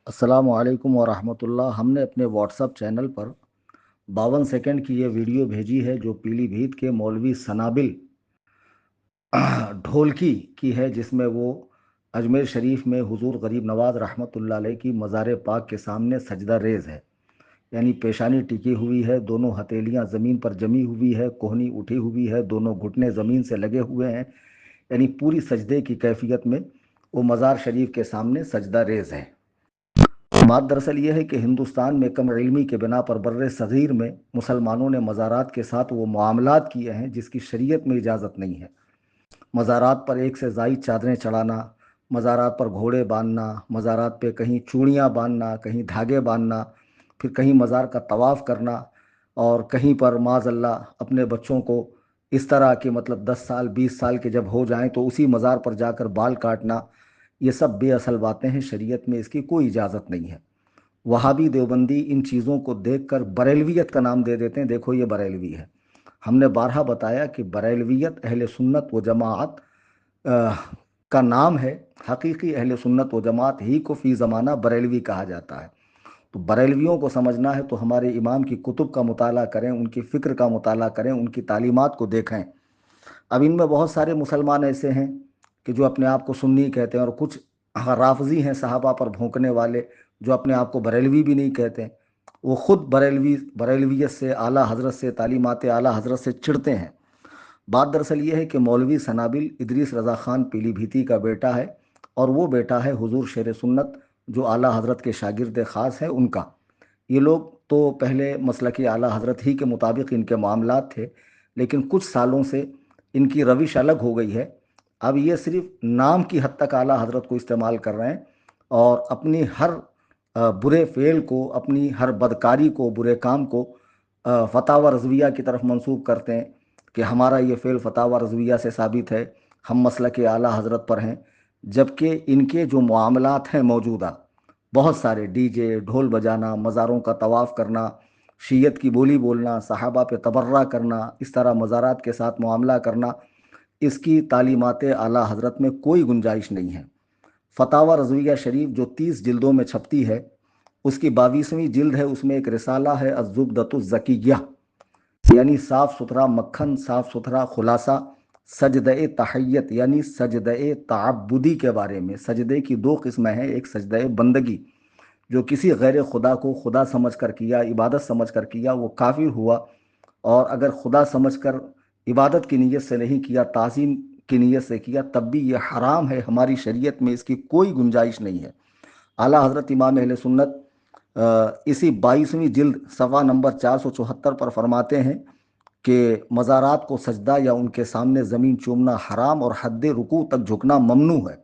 अस्सलामु अलैकुम वरहमतुल्लाह। हमने अपने व्हाट्सएप चैनल पर 52 सेकंड की ये वीडियो भेजी है जो पीलीभीत के मौलवी सनाबिल ढोलकी की है, जिसमें वो अजमेर शरीफ में हुजूर गरीब नवाज रहमतुल्लाह अलैह की मज़ार पाक के सामने सजदा रेज़ है। यानी पेशानी टिकी हुई है, दोनों हथेलियां ज़मीन पर जमी हुई है, कोहनी उठी हुई है, दोनों घुटने ज़मीन से लगे हुए हैं। यानी पूरी सजदे की कैफियत में वो मज़ार शरीफ के सामने सजदा रेज़ है। बात दरअसल ये है कि हिंदुस्तान में कम इल्मी के बिना पर बर्रे सग़ीर में मुसलमानों ने मज़ारात के साथ वो मामलात किए हैं जिसकी शरीयत में इजाज़त नहीं है। मज़ारात पर एक से ज़ायद चादरें चढ़ाना, मज़ारात पर घोड़े बांधना, मज़ारात पे कहीं चूड़ियाँ बांधना, कहीं धागे बांधना, फिर कहीं मज़ार का तवाफ़ करना, और कहीं पर माज़अल्लाह अपने बच्चों को इस तरह के मतलब 10 साल 20 साल के जब हो जाएं तो उसी मज़ार पर जाकर बाल काटना, ये सब बेअसल बातें हैं। शरीयत में इसकी कोई इजाज़त नहीं है। वहाबी देवबंदी इन चीज़ों को देखकर बरेलवियत का नाम दे देते हैं, देखो ये बरेलवी है। हमने बारहा बताया कि बरेलवियत अहले सुन्नत व जमात अ, का नाम है। हकीकी अहले सुन्नत व जमात ही को फ़ी ज़माना बरेलवी कहा जाता है। तो बरेलवियों को समझना है तो हमारे इमाम की कुतुब का मुताला करें, उनकी फ़िक्र का मुताला करें, उनकी तालीमात को देखें। अब इनमें बहुत सारे मुसलमान ऐसे हैं कि जो अपने आप को सुन्नी कहते हैं, और कुछ राफजी हैं सहाबा पर भोंकने वाले जो अपने आप को बरेलवी भी नहीं कहते। वो ख़ुद बरेलवियत से, आला हज़रत से, तालीमात आला हज़रत से चिढ़ते हैं। बात दरअसल ये है कि मौलवी सनाबिल इदरीस रज़ा ख़ान पीलीभीती का बेटा है, और वो बेटा है हुजूर शेर सुन्नत जो आला हज़रत के शागिर्द ख़ास हैं उनका। ये लोग तो पहले मसलक आला हज़रत ही के मुताबिक इनके मामलात थे, लेकिन कुछ सालों से इनकी रविश अलग हो गई है। अब ये सिर्फ नाम की हद तक आला हज़रत को इस्तेमाल कर रहे हैं, और अपनी हर बुरे फ़ेल को, अपनी हर बदकारी को, बुरे काम को फ़तावा रज़विया की तरफ मंसूब करते हैं कि हमारा ये फ़ेल फ़तावा रज़विया से साबित है, हम मसलक आला हज़रत पर हैं। जबकि इनके जो मामलात हैं मौजूदा, बहुत सारे डीजे, ढोल बजाना, मज़ारों का तवाफ़ करना, शीयत की बोली बोलना, सहाबा पे तबर्रा करना, इस तरह मज़ारात के साथ मुआमला करना, इसकी तालीमात आला हज़रत में कोई गुंजाइश नहीं है। फ़तावा रज़विया शरीफ जो 30 जिल्दों में छपती है, उसकी 22वीं जिल्द है, उसमें एक रिसाला है अज़्ज़ुब्दतुज़्ज़किय्या, यानी साफ़ सुथरा मक्खन, साफ़ सुथरा खुलासा सजदे तहय्यत यानी सजदे तअब्बुदी के बारे में। सजदे की दो किस्में हैं, एक सजदे बंदगी जो किसी गैर खुदा को खुदा समझ कर किया, इबादत समझ कर किया, वो काफिर हुआ। और अगर खुदा समझ कर इबादत की नीयत से नहीं किया, ताज़ीम की नीयत से किया, तब भी ये हराम है। हमारी शरीयत में इसकी कोई गुंजाइश नहीं है। आला हज़रत इमाम अहले सुन्नत इसी 22वीं जिल्द सफ़ा नंबर 474 पर फरमाते हैं कि मज़ारात को सजदा या उनके सामने ज़मीन चूमना हराम और हद रुकू तक झुकना ममनू है।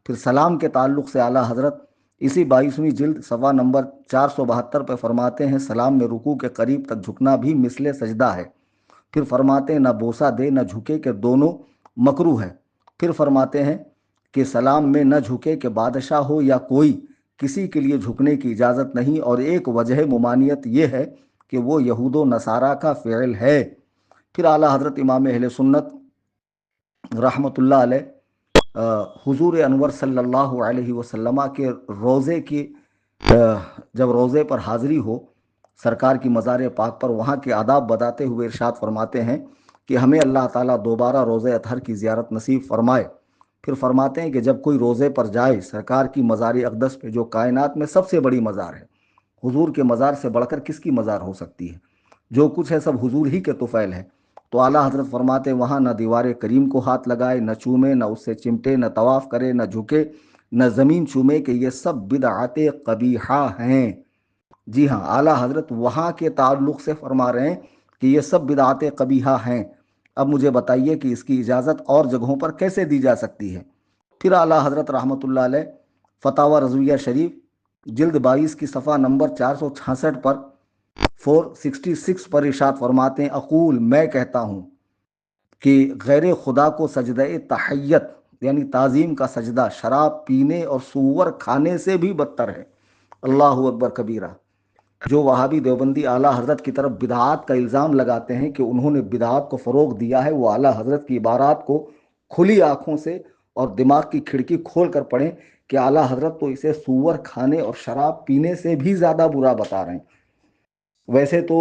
फिर सलाम के ताल्लुक़ से आला हज़रत इसी 22वीं जिल्द सफ़ा नंबर 472 पर फरमाते हैं, सलाम में रुकू के करीब तक झुकना भी मिसले सजदा है। फिर फरमाते हैं, न बोसा दे न झुके के दोनों मकरू है। फिर फरमाते हैं कि सलाम में न झुके के बादशाह हो या कोई, किसी के लिए झुकने की इजाज़त नहीं, और एक वजह मुमानियत ये है कि वो यहूदो नसारा का फ़िल है। फिर आला हज़रत इमाम अहले सुन्नत रहमतुल्लाह अलैह हुजूर अनवर सल्लल्लाहु अलैहि वसल्लम के रोज़े की जब रोज़े पर हाज़िरी हो सरकार की मज़ार पाक पर, वहाँ के आदाब बताते हुए इरशाद फरमाते हैं कि हमें अल्लाह ताला दोबारा रोज़े अतहर की ज़ियारत नसीब फरमाए। फिर फरमाते हैं कि जब कोई रोज़े पर जाए सरकार की मज़ार अक़दस पे, जो कायनात में सबसे बड़ी मज़ार है, हुजूर के मज़ार से बढ़कर किसकी मज़ार हो सकती है, जो कुछ है सब हुजूर ही के तुफ़ैल है। तो आला हज़रत फरमाते वहाँ न दीवार करीम को हाथ लगाए, न चूमे, न उससे चिमटे, न तवाफ़ करे, न झुके, न ज़मीन चूमे, कि ये सब बिदअते क़बीहा हैं। जी हाँ, आला हज़रत वहाँ के ताल्लुक़ से फरमा रहे हैं कि ये सब बिदअते क़बीहा हैं। अब मुझे बताइए कि इसकी इजाज़त और जगहों पर कैसे दी जा सकती है। फिर आला हज़रत रहमतुल्लाह अलैह फ़तावा रज़विया शरीफ जिल्द 22 की सफ़ा नंबर 466 पर 466 पर इरशाद फरमाते हैं, अक़ूल मैं कहता हूँ कि गैर खुदा को सजदे तहय्यत यानी ताज़ीम का सजदा शराब पीने और सूअर खाने से भी बदतर है। अल्लाहु अकबर कबीरा। जो वहाबी देवबंदी आला हज़रत की तरफ बिदआत का इल्ज़ाम लगाते हैं कि उन्होंने बिदआत को फ़रोग़ दिया है, वो आला हज़रत की इबारात को खुली आँखों से और दिमाग की खिड़की खोल कर पढ़ें کہ اعلیٰ حضرت تو اسے سور کھانے اور شراب پینے سے بھی زیادہ برا بتا رہے ہیں۔ ویسے تو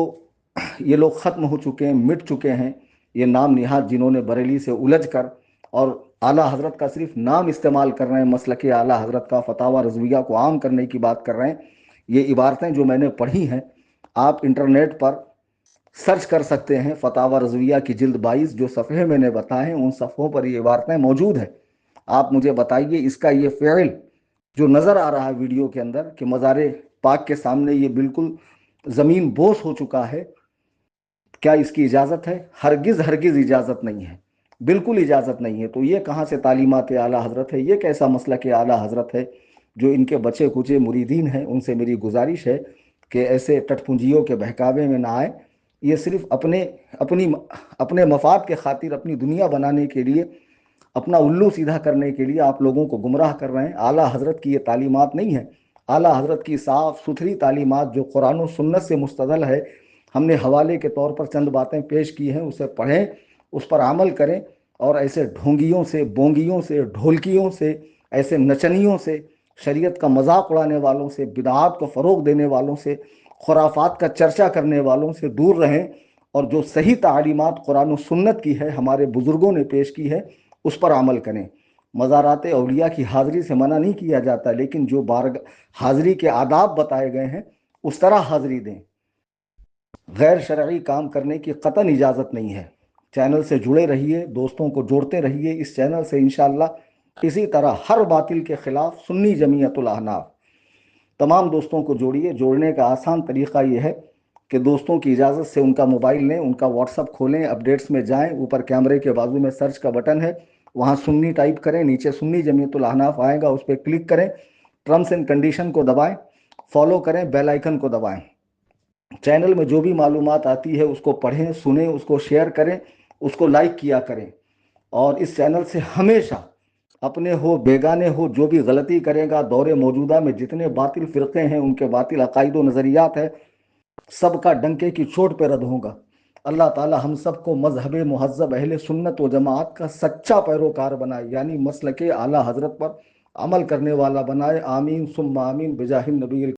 یہ لوگ ختم ہو چکے ہیں، مٹ چکے ہیں، یہ نام نہاد جنہوں نے بریلی سے الجھ کر اور اعلیٰ حضرت کا صرف نام استعمال کر رہے ہیں، مسلک اعلیٰ حضرت کا فتاوی رضویہ کو عام کرنے کی بات کر رہے ہیں۔ یہ عبارتیں جو میں نے پڑھی ہیں، آپ انٹرنیٹ پر سرچ کر سکتے ہیں، فتاوی رضویہ کی جلد 22 جو صفحے میں نے بتائے ہیں ان صفحوں پر یہ عبارتیں موجود ہیں۔ آپ مجھے بتائیے اس کا یہ فعل جو نظر آ رہا ہے ویڈیو کے اندر کہ مزار پاک کے سامنے یہ بالکل زمین بوس ہو چکا ہے، کیا اس کی اجازت ہے؟ ہرگز ہرگز اجازت نہیں ہے، بالکل اجازت نہیں ہے۔ تو یہ کہاں سے تعلیمات اعلیٰ حضرت ہے؟ یہ کیسا مسلک اعلیٰ حضرت ہے جو ان کے بچے کچے مریدین ہیں؟ ان سے میری گزارش ہے کہ ایسے ٹٹ پنجیوں کے بہکاوے میں نہ آئے۔ یہ صرف اپنے مفاد کے خاطر، اپنی دنیا بنانے کے لیے، اپنا الو سیدھا کرنے کے لیے آپ لوگوں کو گمراہ کر رہے ہیں۔ اعلیٰ حضرت کی یہ تعلیمات نہیں ہے۔ اعلیٰ حضرت کی صاف ستھری تعلیمات جو قرآن و سنت سے مستدل ہے، ہم نے حوالے کے طور پر چند باتیں پیش کی ہیں، اسے پڑھیں، اس پر عمل کریں، اور ایسے ڈھونگیوں سے، بونگیوں سے، ڈھولکیوں سے، ایسے نچنیوں سے، شریعت کا مذاق اڑانے والوں سے، بدعات کو فروغ دینے والوں سے، خرافات کا چرچا کرنے والوں سے دور رہیں، اور جو صحیح تعلیمات قرآن و سنت کی ہے، ہمارے بزرگوں نے پیش کی ہے، اس پر عمل کریں۔ مزارات اولیاء کی حاضری سے منع نہیں کیا جاتا، لیکن جو حاضری کے آداب بتائے گئے ہیں اس طرح حاضری دیں۔ غیر شرعی کام کرنے کی قطعاً اجازت نہیں ہے۔ چینل سے جڑے رہیے، دوستوں کو جوڑتے رہیے۔ اس چینل سے انشاءاللہ اسی طرح ہر باطل کے خلاف سنی جمعیت الاحناف تمام دوستوں کو جوڑیے۔ جوڑنے کا آسان طریقہ یہ ہے کہ دوستوں کی اجازت سے ان کا موبائل لیں، ان کا واٹس ایپ کھولیں، اپڈیٹس میں جائیں، اوپر کیمرے کے بازو میں سرچ کا بٹن ہے، وہاں سنی ٹائپ کریں، نیچے سنی جمعیت الاحناف آئے گا، اس پہ کلک کریں، ٹرمز اینڈ کنڈیشن کو دبائیں، فالو کریں، بیل آئیکن کو دبائیں۔ چینل میں جو بھی معلومات آتی ہے اس کو پڑھیں، سنیں، اس کو شیئر کریں، اس کو لائک کیا کریں، اور اس چینل سے ہمیشہ اپنے ہو بیگانے ہو جو بھی غلطی کرے گا، دور موجودہ میں جتنے باطل فرقے ہیں، ان کے باطل عقائد و نظریات ہیں، سب کا ڈنکے کی چوٹ پہ رد ہوگا۔ اللہ تعالی ہم سب کو مذہب مہذب اہل سنت و جماعت کا سچا پیروکار بنائے، یعنی مسلک اعلیٰ حضرت پر عمل کرنے والا بنائے۔ آمین ثم آمین بجاہ النبی